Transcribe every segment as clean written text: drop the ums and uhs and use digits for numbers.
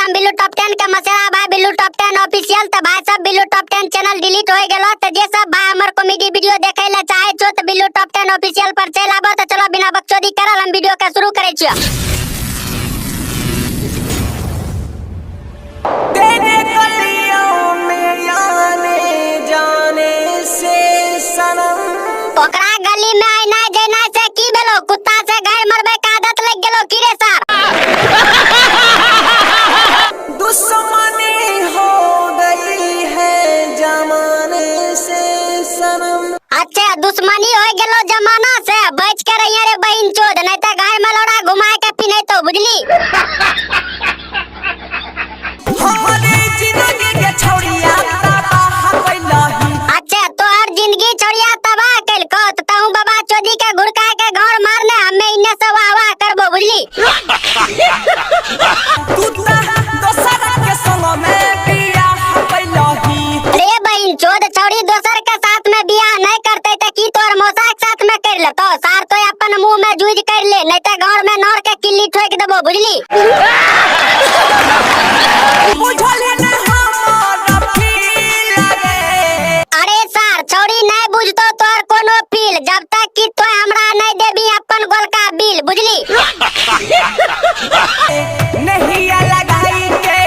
Programme Billu top 10 के मसेरा भाई Billu top 10 official. तो भाई सब बिल्लू टॉप 10 चैनल डिलीट हो गेलो। तो जे सब भाई हमर कॉमेडी वीडियो देखे ला चाहे छो तो बिल्लू टॉप 10 ऑफिशियल पर चल आबो। तो चलो बिना बकचोदी करल हम वीडियो के शुरू करे छियो। तेरे गलियों में आने जाने से सनम ओकरा गली में आईना जेना से की भेलो कुत्ता से गाय मरबे का आदत लग गेलो की रे सर। दुश्मनी हो गई है जमाने से सनम। अच्छा दुश्मनी हो गेलो जमाना से बच के रहिए रे बहन चोद नहीं तो गाय में लोड़ा घुमा के पीने तो बुझली। हमारी जिंदगी के छोड़िया तबाह कइलही। अच्छा तो हर जिंदगी छोड़िया तबाह कइल को तो हूं बाबा चोदी के घुड़का के घर मारने हमें इन्ने से वाह वाह करबो बुझली। कुत्ता दोसर के संग में बियाह कइलही। रे बहन चोद छोड़ी दोसर के साथ में बियाह नहीं करते तो की तोर मौसा के साथ में कर ले तो सार तो अपन मुंह में जूझ कर ले नहीं तो घर में नौर के किल्ली ठोक देबो बुझली। बुझले न हमारा फील लगे। अरे सर छोड़ी नहीं बुझतो तोर कोनो फील जब तक कि तो हमरा नहीं देबी अपन गोल का बिल बुझली। नहीं लगाई के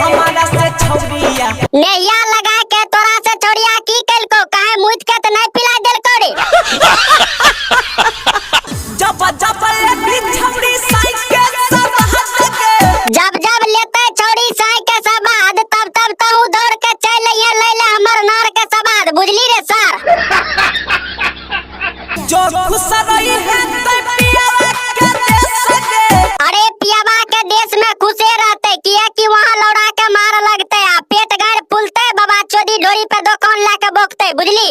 हमारा से छोड़िया। नैया लगा के तोरा से छोड़िया की कल को काहे मुइत के त नहीं पिला देल करे। जब जब ले छोड़ी साइकिल सब हाथ के जब जब लेते छोड़ी साई के सबाद तब तब तू दौड़ के चल ये ले ले हमर नार के सबाद बुझली रे सर। जो खुश रही है ते पियावा के देश के। अरे पियावा के देश में खुशे रहते किया कि वहाँ लौड़ा के मार लगते आ पेट गाड़ फूलते बाबा चोदी ढोरी पे दुकान लाके बोकते बुझली।